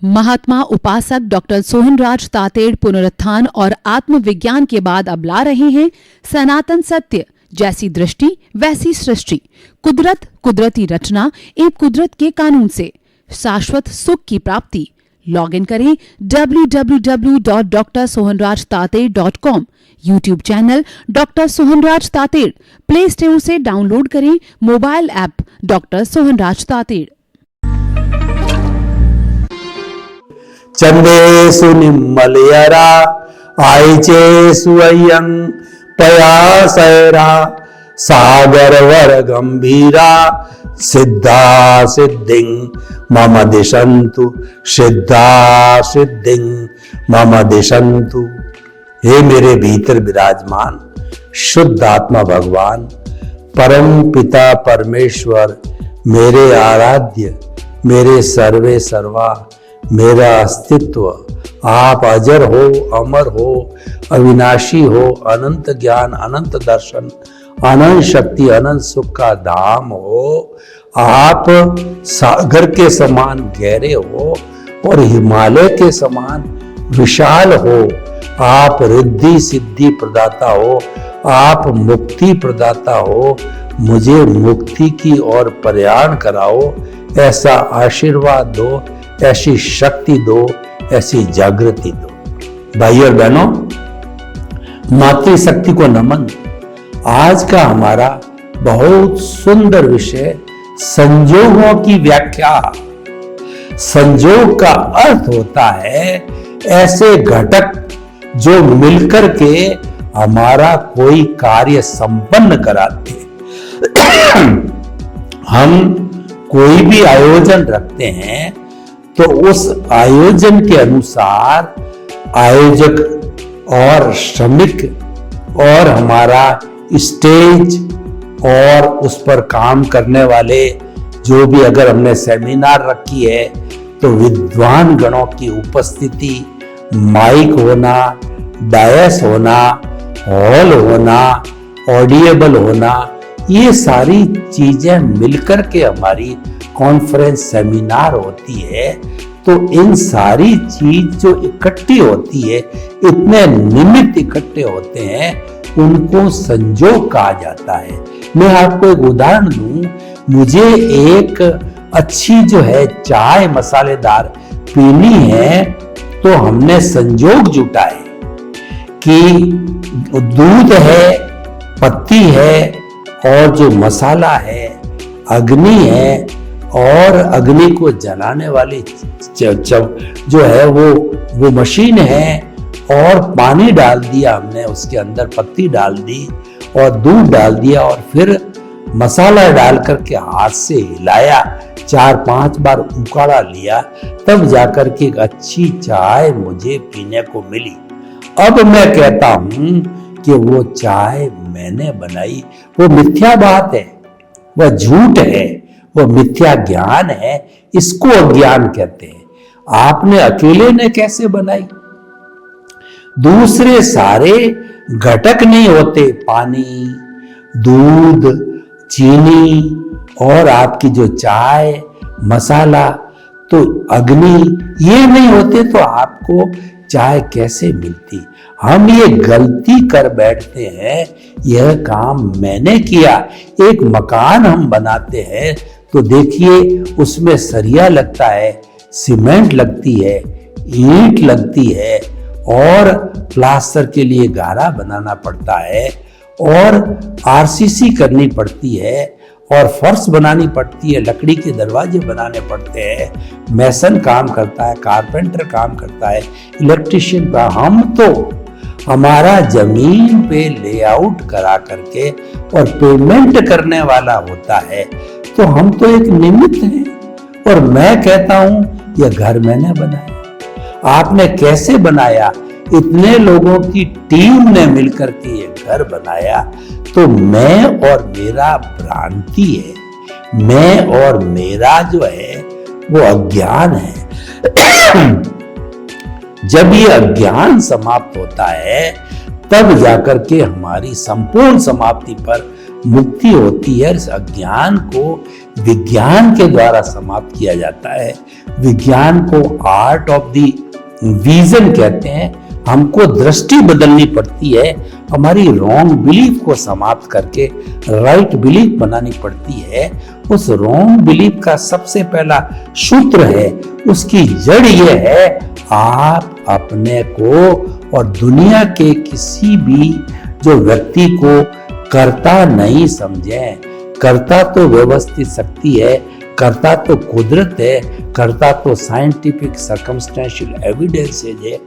महात्मा उपासक डॉक्टर सोहनराज तातेड़ पुनरुत्थान और आत्मविज्ञान के बाद अब ला रहे हैं सनातन सत्य, जैसी दृष्टि वैसी सृष्टि, कुदरत, कुदरती रचना एवं कुदरत के कानून से शाश्वत सुख की प्राप्ति। लॉग इन करें www.drsohanrajtated.com, YouTube channel doctor Sohanraj Tated, play store से डाउनलोड करें mobile app doctor Sohanraj Tated. चंदेसु निम्मलयरा आयचेसु अय्यं पयासैरा सागरवर गंभीरा सिद्धा सिद्धिं मम दिशन्तु सिद्धा सिद्धिं मम दिशन्तु। हे मेरे भीतर विराजमान शुद्ध आत्मा भगवान, परम पिता परमेश्वर, मेरे आराध्य, मेरे सर्वे सर्वा, मेरा अस्तित्व, आप अजर हो, अमर हो, अविनाशी हो, अनंत ज्ञान, अनंत दर्शन, अनंत शक्ति, अनंत सुख का धाम हो। आप सागर के समान गहरे हो और हिमालय के समान विशाल हो। आप रिद्धि सिद्धि प्रदाता हो, आप मुक्ति प्रदाता हो। मुझे मुक्ति की ओर प्रयाण कराओ, ऐसा आशीर्वाद दो, ऐसी शक्ति दो, ऐसी जागृति दो। भाई और बहनों, मातृशक्ति को नमन। आज का हमारा बहुत सुंदर विषय संजोगों की व्याख्या। संजोग का अर्थ होता है ऐसे घटक जो मिलकर के हमारा कोई कार्य संपन्न कराते। हम कोई भी आयोजन रखते हैं तो उस आयोजन के अनुसार आयोजक और श्रमिक और हमारा स्टेज और उस पर काम करने वाले जो भी, अगर हमने सेमिनार रखी है तो विद्वान गणों की उपस्थिति, माइक होना, डायस होना, हॉल होना, ऑडिएबल होना, ये सारी चीजें मिलकर के हमारी कॉन्फ्रेंस सेमिनार होती है। तो इन सारी चीज जो इकट्ठी होती है, इतने निमित्त इकट्ठे होते हैं, उनको संजोग कहा जाता है। मैं आपको एक उदाहरण दूं, मुझे एक अच्छी जो है चाय मसालेदार पीनी है, तो हमने संजोग जुटाए कि दूध है, पत्ती है और जो मसाला है, अग्नि है और अग्नि को जलाने वाली जो है वो मशीन है, और पानी डाल दिया हमने, उसके अंदर पत्ती डाल दी और दूध डाल दिया और फिर मसाला डाल करके हाथ से हिलाया, 4-5 बार उकाड़ा लिया, तब जाकर के एक अच्छी चाय मुझे पीने को मिली। अब मैं कहता हूं कि वो चाय मैंने बनाई। वो मिथ्या बात है, वह झूठ है, वो मिथ्या ज्ञान है, इसको अज्ञान कहते हैं। आपने अकेले ने कैसे बनाई? दूसरे सारे घटक नहीं होते, पानी, दूध, चीनी और आपकी जो चाय, मसाला, तो अग्नि, ये नहीं होते तो आपको चाय कैसे मिलती? हम ये गलती कर बैठते हैं, यह काम मैंने किया। एक मकान हम बनाते हैं तो देखिए उसमें सरिया लगता है, सीमेंट लगती है, ईंट लगती है और प्लास्टर के लिए गारा बनाना पड़ता है और आरसीसी करनी पड़ती है और फर्श बनानी पड़ती है, लकड़ी के दरवाजे बनाने पड़ते हैं। मैसन काम करता है, कारपेंटर काम करता है, इलेक्ट्रिशियन का। हम तो हमारा जमीन पे लेआउट करा करके और पेमेंट करने वाला होता है, तो हम तो एक निमित्त हैं। और मैं कहता हूं यह घर मैंने बनाया। आपने कैसे बनाया? इतने लोगों की टीम ने मिलकर के ये घर बनाया। तो मैं और मेरा भ्रांति है, मैं और मेरा जो है वो अज्ञान है। जब ये अज्ञान समाप्त होता है तब जाकर के हमारी संपूर्ण समाप्ति पर मुक्ति होती है। इस अज्ञान को विज्ञान के द्वारा समाप्त किया जाता है। विज्ञान को आर्ट ऑफ द विजन कहते हैं। हमको दृष्टि बदलनी पड़ती है, हमारी रॉन्ग बिलीफ को समाप्त करके राइट बिलीफ बनानी पड़ती है। उस रॉन्ग बिलीफ का सबसे पहला सूत्र है, उसकी जड़ ये है, आप अपने को और दुनिया के किसी भी जो व्यक्ति को कर्ता नहीं समझें। कर्ता तो व्यवस्थित शक्ति है, कर्ता तो कुदरत है, कर्ता तो साइंटिफिक सर्कमस्टेंशियल एविडेंसेज है,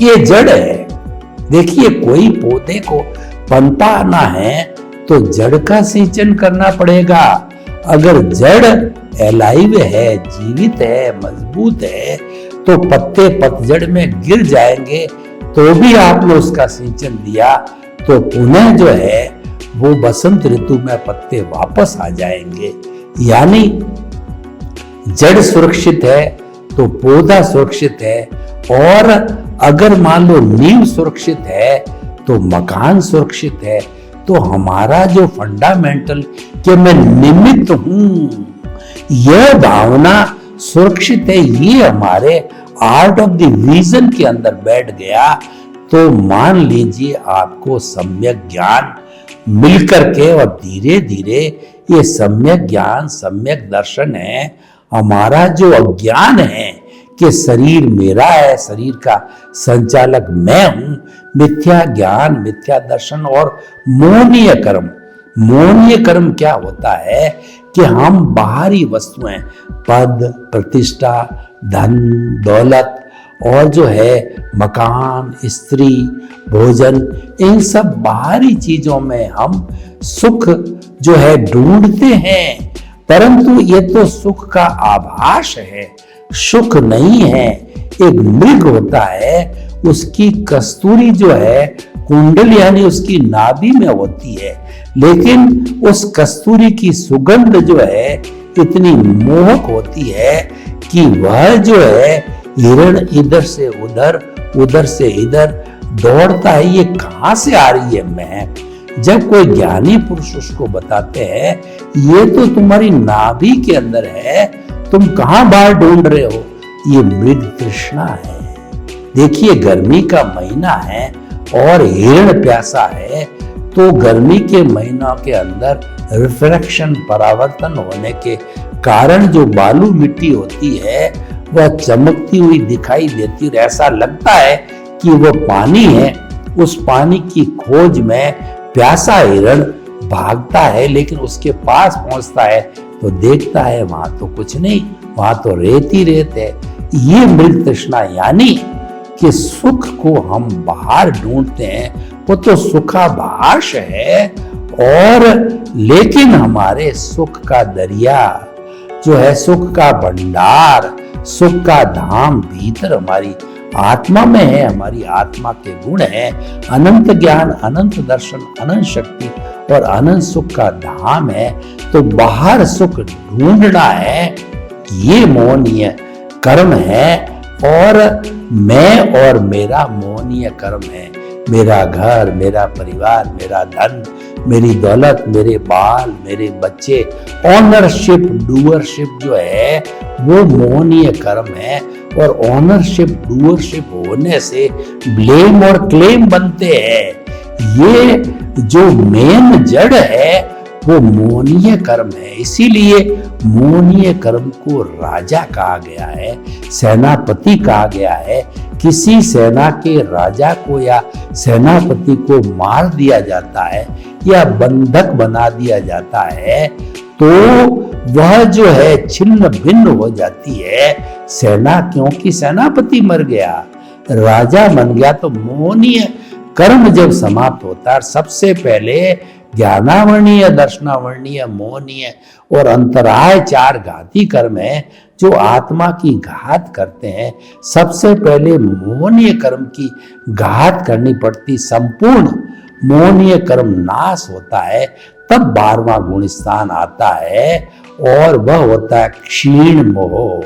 ये जड़ है। देखिए, कोई पौधे को पनपा आना है तो जड़ का सिंचन करना पड़ेगा। अगर जड़ एलाइव है, जीवित है, मजबूत है, तो पत्ते पतझड़ में गिर जाएंगे, तो भी आपने उसका सिंचन दिया तो पुनः जो है वो बसंत ऋतु में पत्ते वापस आ जाएंगे। यानी जड़ सुरक्षित है तो पौधा सुरक्षित है, और अगर मान लो नींव सुरक्षित है तो मकान सुरक्षित है। तो हमारा जो फंडामेंटल कि मैं निमित्त हूं, यह भावना सुरक्षित है, ये हमारे आर्ट ऑफ द विजन के अंदर बैठ गया, तो मान लीजिए आपको सम्यक ज्ञान मिलकर के, और धीरे धीरे ये सम्यक ज्ञान, सम्यक दर्शन है। हमारा जो अज्ञान है कि शरीर मेरा है, शरीर का संचालक मैं हूं, मिथ्या ज्ञान, मिथ्या दर्शन और मोहनीय कर्म। मोहनीय कर्म क्या होता है कि हम बाहरी वस्तुएं, पद, प्रतिष्ठा, धन, दौलत और जो है मकान, स्त्री, भोजन, इन सब बाहरी चीजों में हम सुख जो है ढूंढते हैं, परंतु ये तो सुख का आभास है, सुख नहीं है। एक मृग होता है, उसकी कस्तूरी जो है कुंडल यानी उसकी नाभि में होती है, लेकिन उस कस्तूरी की सुगंध जो है इतनी मोहक होती है कि वह जो है हिरण इधर से उधर, उधर से इधर दौड़ता है, ये कहां से आ रही है महक। जब कोई ज्ञानी पुरुष उसको बताते हैं ये तो तुम्हारी नाभि के अंदर है, तुम कहां बाहर ढूंढ रहे हो, ये मृग तृष्णा है। देखिए, गर्मी का महीना है और हिरण प्यासा है, तो गर्मी के महीनों के अंदर रिफ्रैक्शन, परावर्तन होने के कारण जो बालू मिट्टी होती है वह चमकती हुई दिखाई देती है, ऐसा लगता है कि वो पानी है। उस पानी की खोज में प्यासा हिरण भागता है, लेकिन उसके पास पहुंचता है तो देखता है वहां तो कुछ नहीं, वहां तो रेत ही रेत है। ये मृग तृष्णा, यानी कि सुख को हम बाहर ढूंढते हैं, वो तो सुखाभास है, और लेकिन हमारे सुख का दरिया जो है, सुख का भंडार, सुख का धाम भीतर हमारी आत्मा में है। हमारी आत्मा के गुण है अनंत ज्ञान, अनंत दर्शन, अनंत शक्ति और अनंत सुख का धाम है। तो बाहर सुख ढूंढना है, ये मोहनीय कर्म है, और मैं और मेरा मोहनीय कर्म है। मेरा घर, मेरा परिवार, मेरा धन, मेरी दौलत, मेरे बाल, मेरे बच्चे, ऑनरशिप, डूअरशिप जो है वो मोहनीय कर्म है। और ऑनरशिप, डूअरशिप होने से ब्लेम और क्लेम बनते हैं। ये जो मेन जड़ है वो मोहनीय कर्म है। इसीलिए मोहनीय कर्म को राजा कहा गया है, सेनापति कहा गया है। किसी सेना के राजा को या सेनापति को मार दिया जाता है या बंधक बना दिया जाता है तो वह जो है छिन्न भिन्न हो जाती है सेना, क्योंकि सेनापति मर गया, राजा बन गया। तो मोहनीय कर्म जब समाप्त होता है, सबसे पहले ज्ञानावर्णीय, दर्शनावर्णीय, मोहनीय और अंतराय चार घाती कर्म है जो आत्मा की घात करते हैं। सबसे पहले मोहनीय कर्म की घात करनी पड़ती, संपूर्ण मोहनीय कर्म नाश होता है, तब 12वां गुण स्थान आता है और वह होता है क्षीण मोह।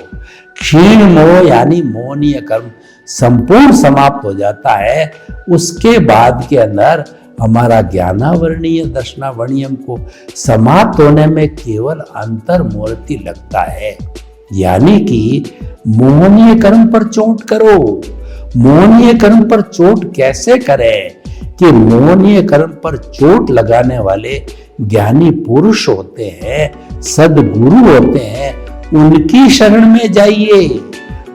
क्षीण मोह यानी मोहनीय कर्म संपूर्ण समाप्त हो जाता है। उसके बाद के अंदर हमारा ज्ञानावर्णीय दर्शनावर्णियम को समाप्त होने में केवल अंतर्मूर्ति लगता है। यानी कि मोहनीय कर्म पर चोट करो। मोहनीय कर्म पर चोट कैसे करें कि मोहनीय कर्म पर चोट लगाने वाले ज्ञानी पुरुष होते हैं, सद्गुरु होते हैं, उनकी शरण में जाइए।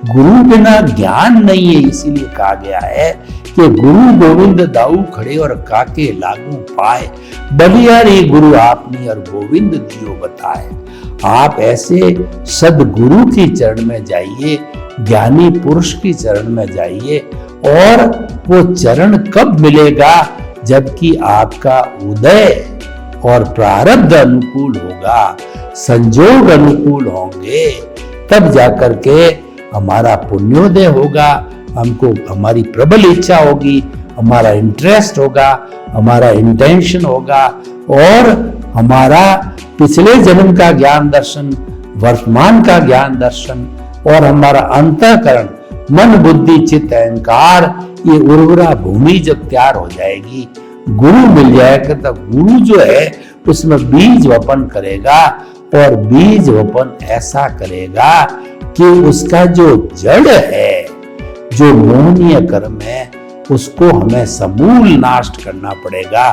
गुरु बिना ज्ञान नहीं है, इसीलिए कहा गया है कि गुरु गोविंद दाऊ खड़े और काके लागू पाए, बलिहारी गुरु आपनी और गोविंद दियो बताए। आप ऐसे सद्गुरु की चरण में जाइए, ज्ञानी पुरुष की चरण में जाइए। और वो चरण कब मिलेगा? जबकि आपका उदय और प्रारब्ध अनुकूल होगा, संजोग अनुकूल होंगे, तब जाकर के हमारा पुण्योदय होगा। हमको हमारी प्रबल इच्छा होगी, हमारा इंटरेस्ट होगा, हमारा इंटेंशन होगा, और हमारा पिछले जन्म का ज्ञान दर्शन, वर्तमान का ज्ञान दर्शन, और हमारा अंतःकरण, मन बुद्धि चित्त अहंकार, ये उर्वरा भूमि जब तैयार हो जाएगी, गुरु मिल जाएगा, तब गुरु जो है उसमें बीज वपन करेगा। और बीज वपन ऐसा करेगा कि उसका जो जड़ है, जो मोहनीय कर्म है, उसको हमें समूल नाश करना पड़ेगा।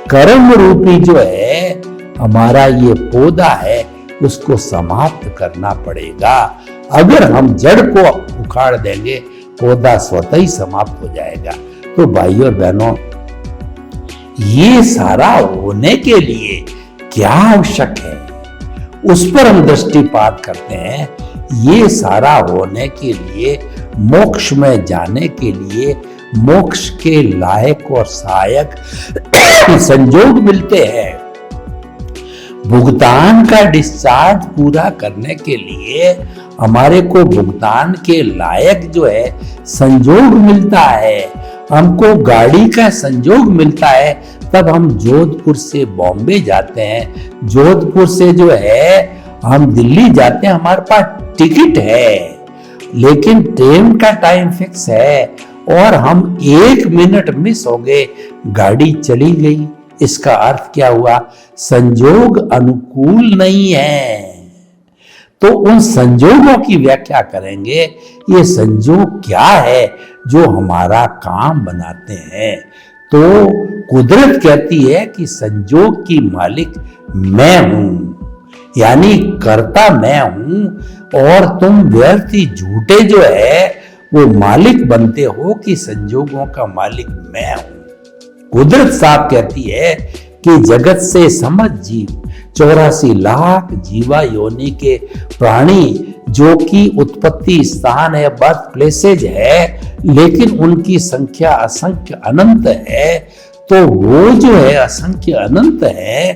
कर्म रूपी जो है हमारा ये पौधा है, उसको समाप्त करना पड़ेगा। अगर हम जड़ को उखाड़ देंगे, पौधा स्वतः ही समाप्त हो जाएगा। तो भाइयों और बहनों, ये सारा होने के लिए क्या आवश्यक है, उस पर हम दृष्टिपात करते हैं। ये सारा होने के लिए, मोक्ष में जाने के लिए, मोक्ष के लायक और सहायक संजोग मिलते हैं। भुगतान का डिस्चार्ज पूरा करने के लिए हमारे को भुगतान के लायक जो है संजोग मिलता है। हमको गाड़ी का संजोग मिलता है, तब हम जोधपुर से बॉम्बे जाते हैं, जोधपुर से जो है हम दिल्ली जाते हैं, हमारे पास टिकट है, लेकिन ट्रेन का टाइम फिक्स है और हम 1 मिनट मिस हो गए, गाड़ी चली गई। इसका अर्थ क्या हुआ? संजोग अनुकूल नहीं है। तो उन संजोगों की व्याख्या करेंगे। ये संजोग क्या है जो हमारा काम बनाते हैं? तो कुदरत कहती है कि संजोग की मालिक मैं हूं, यानी कर्ता मैं हूं, और तुम व्यर्थ ही झूठे जो है वो मालिक बनते हो कि संजोगों का मालिक मैं हूं। कुदरत साफ कहती है कि जगत से समझ जीव 84 लाख जीवा योनि के प्राणी, जो कि उत्पत्ति स्थान है, बर्थ प्लेसेज है, लेकिन उनकी संख्या असंख्य अनंत है। तो वो जो है असंख्य अनंत है,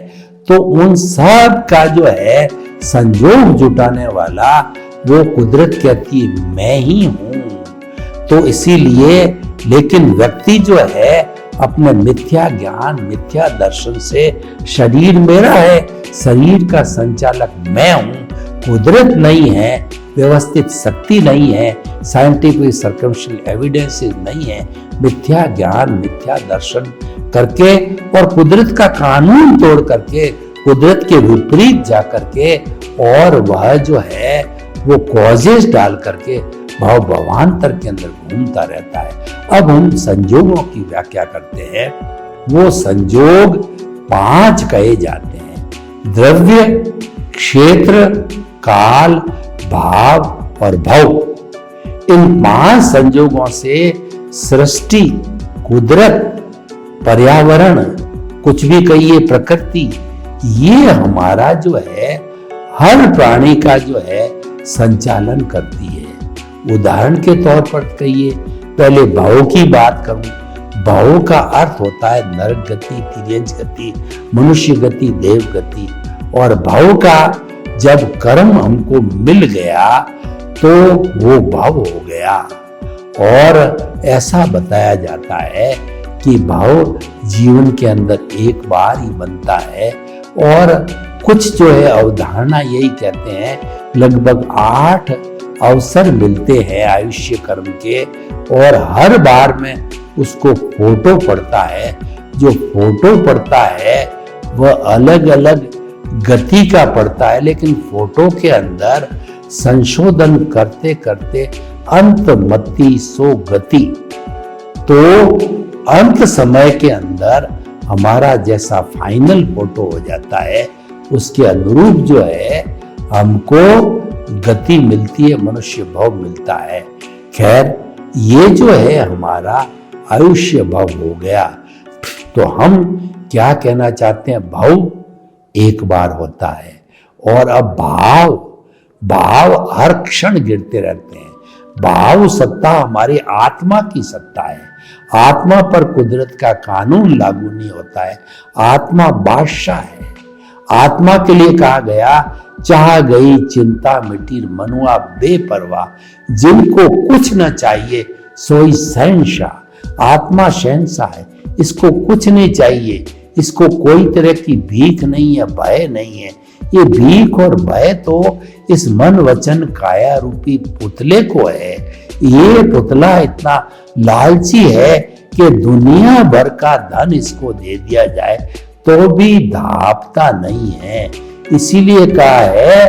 तो उन सब का जो है संजोग जुटाने वाला वो कुदरत कहती है मैं ही हूं। तो इसीलिए, लेकिन व्यक्ति जो है अपने मिथ्या ज्ञान, मिथ्या दर्शन से शरीर मेरा है, शरीर का संचालक मैं हूं, कुदरत नहीं है, व्यवस्थित शक्ति नहीं है, साइंटिफिक सर्कमस्टेंशियल एविडेंसेस नहीं है, मिथ्या ज्ञान, मिथ्या दर्शन करके और कुदरत का कानून तोड़ करके, कुदरत के विपरीत जा करके, और वह जो है वो कॉजेस डाल करके भाव भवांतर के अंदर घूमता रहता है। अब हम संजोगों की व्याख्या करते हैं। वो संजोग 5 कहे जाते हैं: द्रव्य, क्षेत्र, काल, भाव और भव। इन 5 संजोगों से सृष्टि, कुदरत, पर्यावरण, कुछ भी कहिए प्रकृति, ये हमारा जो है हर प्राणी का जो है संचालन करती है। उदाहरण के तौर पर कहिए, पहले भाव की बात करूं। भाव का अर्थ होता है नरक गति, तिर्यंच गति, मनुष्य गति, देव गति। और भाव का जब कर्म हमको मिल गया तो वो भाव हो गया। और ऐसा बताया जाता है कि भाव जीवन के अंदर एक बार ही बनता है, और कुछ जो है अवधारणा यही कहते हैं लगभग 8 अवसर मिलते हैं आयुष्य कर्म के, और हर बार में उसको फोटो पड़ता है। जो फोटो पड़ता है वह अलग अलग गति का पड़ता है, लेकिन फोटो के अंदर संशोधन करते करते अंत मति सो गति, तो अंत समय के अंदर हमारा जैसा फाइनल फोटो हो जाता है उसके अनुरूप जो है हमको गति मिलती है, मनुष्य भाव मिलता है। खैर, ये जो है हमारा आयुष्य भाव हो गया। तो हम क्या कहना चाहते हैं, भाव एक बार होता है और अब भाव हर क्षण गिरते रहते हैं। भाव सत्ता हमारी आत्मा की सत्ता है। आत्मा पर कुदरत का कानून लागू नहीं होता है। आत्मा बादशाह है। आत्मा के लिए कहा गया, चाह गई चिंता मिटी मनुआ बेपरवाह, जिनको कुछ न चाहिए सोई शहंशाह। आत्मा शहंशाह है, इसको कुछ नहीं चाहिए, इसको कोई तरह की भीख नहीं है, भय नहीं है। ये भीख और भय तो इस मन वचन काया रूपी पुतले को है। ये पुतला इतना लालची है कि दुनिया भर का धन इसको दे दिया जाए तो भी धापता नहीं है। इसीलिए कहा है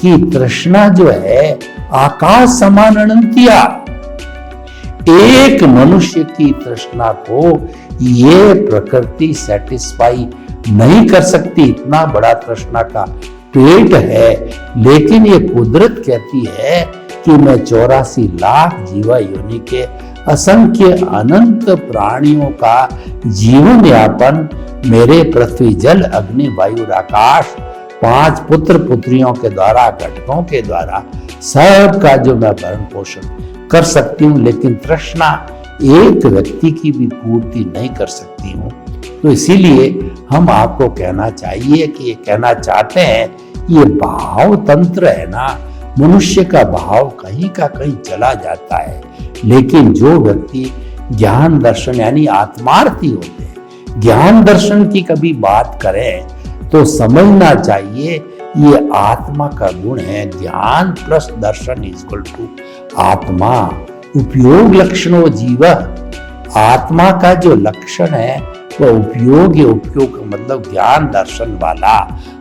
कि तृष्णा जो है आकाश समान अनंतिया। एक मनुष्य की तृष्णा को ये प्रकृति सेटिस्फाई नहीं कर सकती, इतना बड़ा तृष्णा का पेट है। लेकिन ये कुदरत कहती है कि मैं 84 लाख जीवा योनि के असंख्य अनंत प्राणियों का जीवन यापन मेरे पृथ्वी जल अग्नि वायु आकाश 5 पुत्र पुत्रियों के द्वारा, घटकों के द्वारा सब का जो मैं भरण पोषण कर सकती हूँ, लेकिन तृष्णा एक व्यक्ति की भी पूर्ति नहीं कर सकती हूँ। तो इसीलिए हम आपको कहना चाहिए कि ये कहना चाहते हैं, ये भाव तंत्र है ना, मनुष्य का भाव कहीं का कहीं चला जाता है। लेकिन जो व्यक्ति ज्ञान दर्शन यानी आत्मार्थी होते हैं, ज्ञान दर्शन की कभी बात करें तो समझना चाहिए ये आत्मा का गुण है। ज्ञान प्लस दर्शन इज इक्वल टू आत्मा। उपयोग लक्षणों जीव, आत्मा का जो लक्षण है वह उपयोग है। उपयोग का मतलब ज्ञान दर्शन वाला।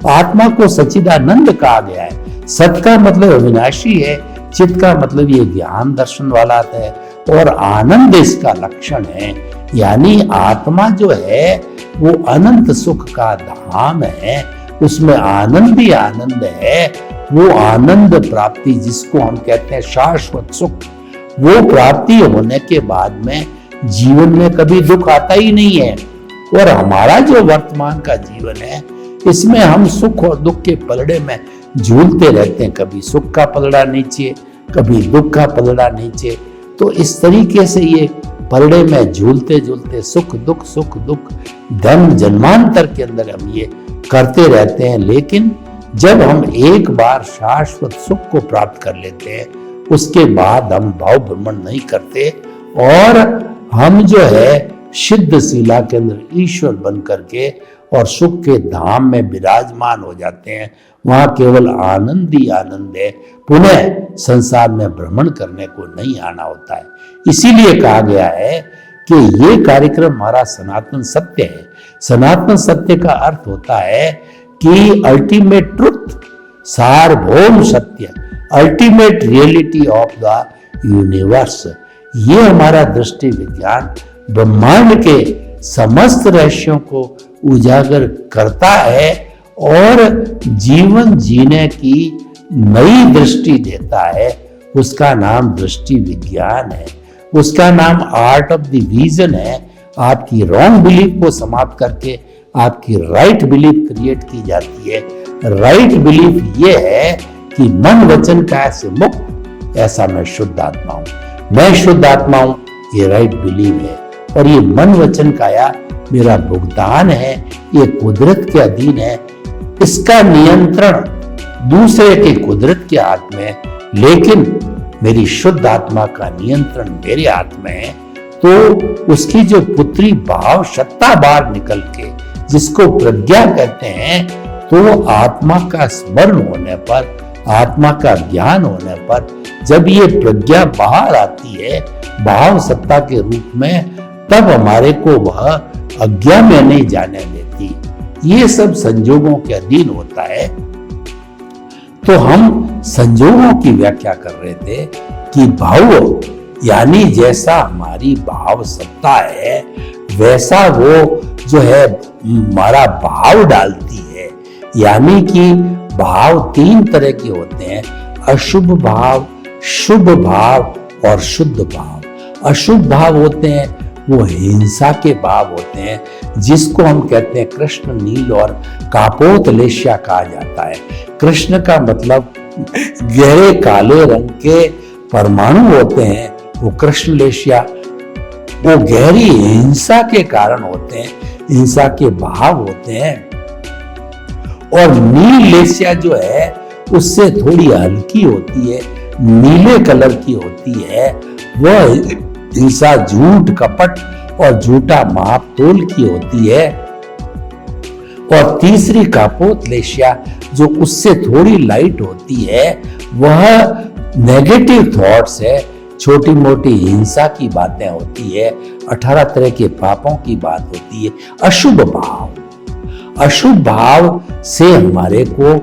आत्मा को सच्चिदानंद कहा गया है। सत का मतलब अविनाशी है, चित का मतलब ये ज्ञान दर्शन वाला है, और आनंद इसका लक्षण है। यानी आत्मा जो है वो अनंत सुख का धाम है, उसमें आनंद ही आनंद है। वो आनंद प्राप्ति जिसको हम कहते हैं शाश्वत सुख, वो प्राप्ति होने के बाद में जीवन में कभी दुख आता ही नहीं है। और हमारा जो वर्तमान का जीवन है इसमें हम सुख और दुख के पलड़े में झूलते रहते हैं, कभी सुख का पलड़ा नीचे, कभी दुख का पलड़ा नीचे। तो इस तरीके से ये पलड़े में झूलते झूलते सुख दुख धन जन्मांतर के अंदर हम ये करते रहते हैं। लेकिन जब हम एक बार शाश्वत सुख को प्राप्त कर लेते हैं उसके बाद हम भाव भ्रमण नहीं करते और हम जो है सिद्ध शिला के अंदर ईश्वर बन करके और सुख के धाम में विराजमान हो जाते हैं। वहां केवल आनंद ही आनंद है, पुनः संसार में भ्रमण करने को नहीं आना होता है। इसीलिए कहा गया है कि ये कार्यक्रम हमारा सनातन सत्य है। सनातन सत्य का अर्थ होता है कि अल्टीमेट ट्रुथ, सार्वभौम सत्य, ultimate reality of the universe. ये हमारा दृष्टि विज्ञान ब्रह्मांड के समस्त रहस्यों को उजागर करता है और जीवन जीने की नई दृष्टि देता है। उसका नाम दृष्टि विज्ञान है, उसका नाम आर्ट ऑफ द विजन है। आपकी रॉन्ग बिलीफ को समाप्त करके आपकी राइट बिलीफ क्रिएट की जाती है। राइट बिलीफ ये है कि मन वचन काया से मुक्त, ऐसा मैं शुद्ध आत्मा हूं, मैं शुद्ध आत्मा हूं, ये राइट बिलीफ है। और ये मन वचन काया मेरा भुगतान है, ये कुदरत के अधीन है, इसका नियंत्रण दूसरे के कुदरत के हाथ में है, लेकिन मेरी शुद्ध आत्मा का नियंत्रण मेरे हाथ में है। तो उसकी जो पुत्री भाव सत्ता बाहर निकल के जिसको प्रज्ञा कहते हैं, तो आत्मा का स्मरण होने पर, आत्मा का ज्ञान होने पर जब ये प्रज्ञा बाहर आती है भाव सत्ता के रूप में, तब हमारे को वह अज्ञा में नहीं जाने देती, ये सब संजोगों के अधीन होता है। तो हम संजोगों की व्याख्या कर रहे थे कि भाव यानी जैसा हमारी भाव सत्ता है वैसा वो जो है हमारा भाव डालती है। यानी कि भाव तीन तरह के होते हैं, अशुभ भाव, शुभ भाव और शुद्ध भाव। अशुभ भाव होते हैं वो हिंसा के भाव होते हैं, जिसको हम कहते हैं कृष्ण नील और कापोतलेश्या कहा जाता है। कृष्ण का मतलब गहरे काले रंग के परमाणु होते हैं, वो कृष्ण लेशिया वो गहरी हिंसा के कारण होते हैं, हिंसा के भाव होते हैं। और नील लेशिया जो है उससे थोड़ी हल्की होती है, नीले कलर की होती है, वह हिंसा झूठ कपट और झूठा माप तोल की होती है। और तीसरी कापोतलेशिया जो उससे थोड़ी लाइट होती है, वह नेगेटिव थॉट्स है, छोटी मोटी हिंसा की बातें होती है, 18 तरह के पापों की बात होती है। अशुभ भाव, अशुभ भाव से हमारे को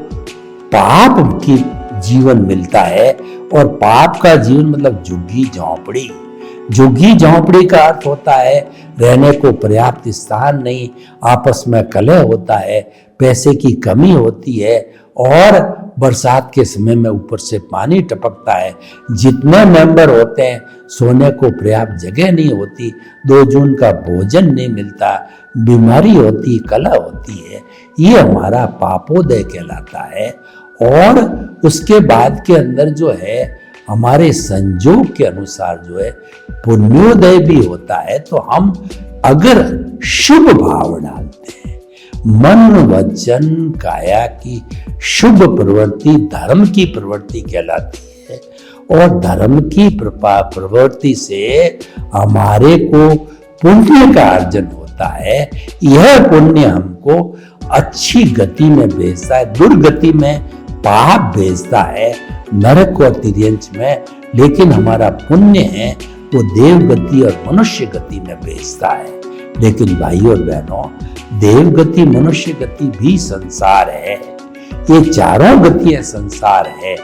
पाप की जीवन मिलता है। और पाप का जीवन मतलब झुग्गी झोंपड़ी। झुग्गी झोंपड़ी का अर्थ होता है रहने को पर्याप्त स्थान नहीं, आपस में कलह होता है, पैसे की कमी होती है और बरसात के समय में ऊपर से पानी टपकता है, जितने मेंबर होते हैं सोने को पर्याप्त जगह नहीं होती, 2 जून का भोजन नहीं मिलता, बीमारी होती, कलह होती है। ये हमारा पापोदय कहलाता है। और उसके बाद के अंदर जो है हमारे संजोग के अनुसार जो है पुण्योदय भी होता है। तो हम अगर शुभ भाव डालते हैं, मन वचन काया की शुभ प्रवृत्ति धर्म की प्रवृत्ति कहलाती है। और धर्म की प्रवृत्ति से हमारे को पुण्य का अर्जन होता है। यह पुण्य हमको अच्छी गति में भेजता है, दुर्गति में पाप भेजता है, नरक और तिर्यंच में। लेकिन हमारा पुण्य है वो देव गति और मनुष्य गति में भेजता है। लेकिन भाइयों और बहनों, देव गति मनुष्य गति भी संसार है। ये चारों गतियां संसार है।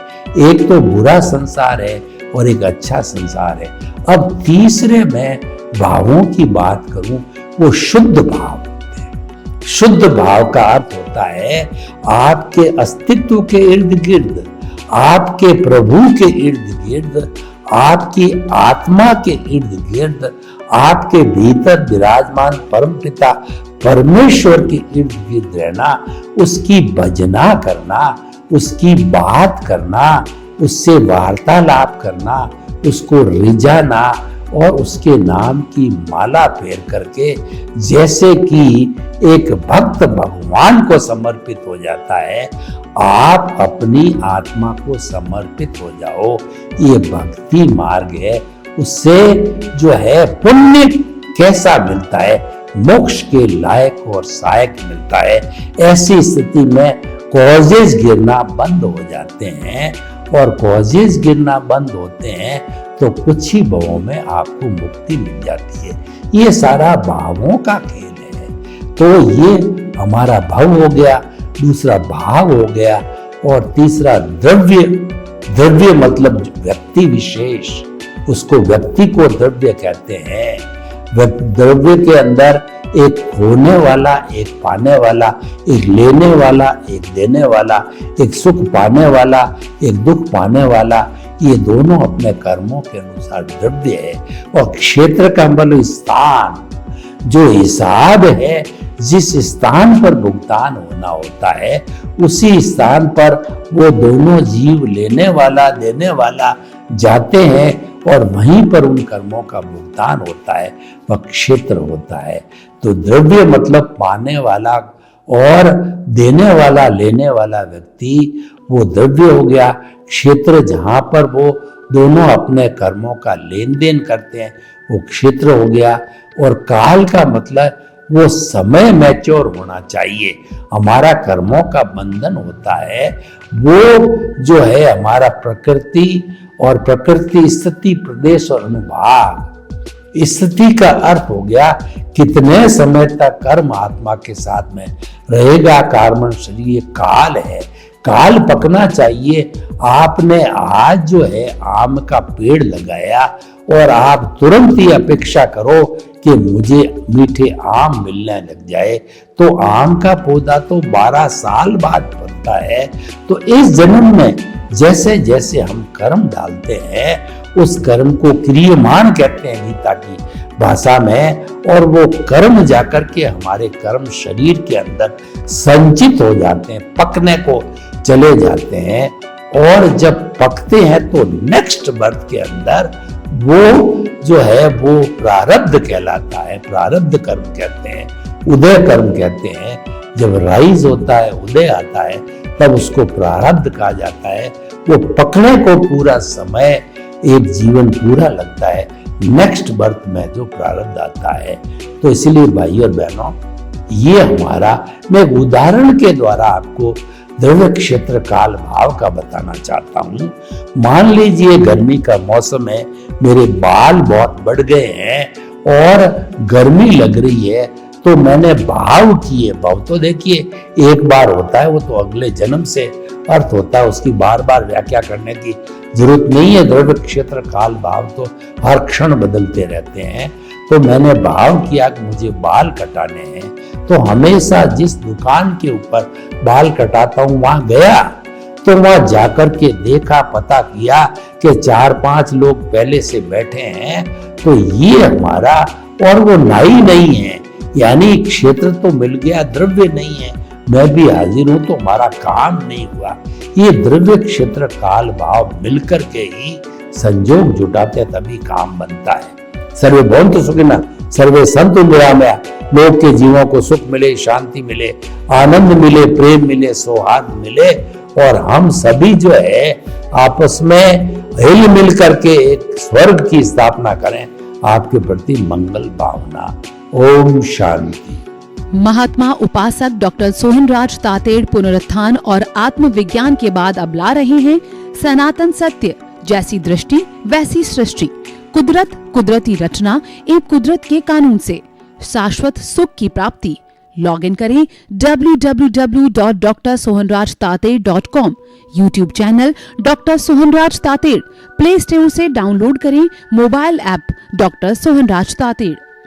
एक तो बुरा संसार है और एक अच्छा संसार है। अब तीसरे में भावों की बात करूं, वो शुद्ध भाव होते हैं। शुद्ध भाव का अर्थ होता है आपके अस्तित्व के इर्द गिर्द, आपके प्रभु के इर्द गिर्द, आपकी आत्मा के इर्द गिर्द, आपके भीतर विराजमान परमपिता परमेश्वर के इर्द गिर्द रहना, उसकी भजना करना, उसकी बात करना, उससे वार्तालाप करना, उसको रिझाना और उसके नाम की माला फेर करके जैसे कि एक भक्त भगवान को समर्पित हो जाता है, आप अपनी आत्मा को समर्पित हो जाओ। ये भक्ति मार्ग है। उससे जो है पुण्य कैसा मिलता है, मोक्ष के लायक और सहायक मिलता है। ऐसी स्थिति में कॉजेज गिरना बंद हो जाते हैं। और कॉजेज गिरना बंद होते हैं तो कुछ ही भावों में आपको मुक्ति मिल जाती है। ये सारा भावों का खेल है। तो ये हमारा भव हो गया, दूसरा भाव हो गया और तीसरा द्रव्य। द्रव्य मतलब व्यक्ति विशेष, उसको व्यक्ति को द्रव्य कहते हैं। द्रव्य के अंदर एक खोने वाला, एक पाने वाला, एक लेने वाला, एक देने वाला, एक सुख पाने वाला, एक दुख पाने वाला, ये दोनों अपने कर्मों के अनुसार द्रव्य है। और क्षेत्र का मतलब स्थान, जो हिसाब है, जिस स्थान पर भुगतान होना होता है उसी स्थान पर वो दोनों जीव लेने वाला देने वाला जाते हैं और वहीं पर उन कर्मों का भुगतान होता है, वह क्षेत्र होता है। तो द्रव्य मतलब पाने वाला और देने वाला लेने वाला व्यक्ति, वो द्रव्य हो गया। क्षेत्र जहां पर वो दोनों अपने कर्मों का लेन देन करते हैं वो क्षेत्र हो गया। और काल का मतलब वो समय मैच्योर होना चाहिए। हमारा कर्मों का बंधन होता है वो जो है हमारा प्रकृति और प्रकृति स्थिति प्रदेश और अनुभाग, स्थिति का अर्थ हो गया कितने समय तक कर्म आत्मा के साथ में रहेगा। कार्बन शरीर ये काल है, काल पकना चाहिए। आपने आज जो है आम का पेड़ लगाया और आप तुरंत ही अपेक्षा करो कि मुझे मीठे आम मिलने लग जाए, तो आम का पौधा तो 12 साल बाद बनता है। तो इस जन्म में जैसे जैसे हम कर्म डालते हैं, उस कर्म को क्रियमान कहते हैं गीता की भाषा में, और वो कर्म जाकर के हमारे कर्म शरीर के अंदर संचित हो जाते हैं, पकने को चले जाते हैं। और जब पकते हैं तो नेक्स्ट बर्थ के अंदर वो जो है वो प्रारब्ध कहलाता है, प्रारब्ध कर्म कहते हैं, उदय कर्म कहते हैं। जब राइज होता है, उदय आता है, तब उसको प्रारब्ध कहा जाता है। वो पकने को पूरा समय, एक जीवन पूरा लगता है, नेक्स्ट बर्थ में जो प्रारब्ध आता है। तो इसलिए भाई और बहनों, ये हमारा, मैं उदाहरण के द्वारा आपको द्रव्य क्षेत्र काल भाव का बताना चाहता हूं। मान लीजिए गर्मी का मौसम है, मेरे बाल बहुत बढ़ गए हैं और गर्मी लग रही है, तो मैंने भाव किए। भाव तो देखिए एक बार होता है, वो तो अगले जन्म से अर्थ होता है, उसकी बार बार व्याख्या करने की जरूरत नहीं है। द्रव्य क्षेत्र काल भाव तो हर क्षण बदलते रहते हैं। तो मैंने भाव किया कि मुझे बाल कटाने हैं, तो हमेशा जिस दुकान के ऊपर बाल कटाता हूं वहां गया, तो वहां जाकर के देखा, पता किया कि 4-5 लोग पहले से बैठे हैं। तो ये हमारा, और वो नाई नहीं है, यानी क्षेत्र तो मिल गया, द्रव्य नहीं है, मैं भी हाजिर हूं, तो हमारा काम नहीं हुआ। ये द्रव्य क्षेत्र काल भाव मिलकर के ही संजोग जुटाते, तभी काम बनता है। सर्वे भवन्तु सुखिनः, सर्वे सन्तु निरामया। लोग के जीवों को सुख मिले, शांति मिले, आनंद मिले, प्रेम मिले, सौहार्द मिले, और हम सभी जो है आपस में हिल मिल करके एक स्वर्ग की स्थापना करें। आपके प्रति मंगल भावना। ओम शांति। महात्मा उपासक डॉक्टर सोहनराज तातेड़ पुनरुत्थान और आत्मविज्ञान के बाद अब ला रहे हैं सनातन सत्य, जैसी दृष्टि वैसी सृष्टि, कुदरत, कुदरती रचना एवं कुदरत के कानून से शाश्वत सुख की प्राप्ति। लॉग इन करें www.drsohanrajtater.com, YouTube channel doctor Sohanraj Tated, play store से डाउनलोड करें mobile app doctor Sohanraj Tated.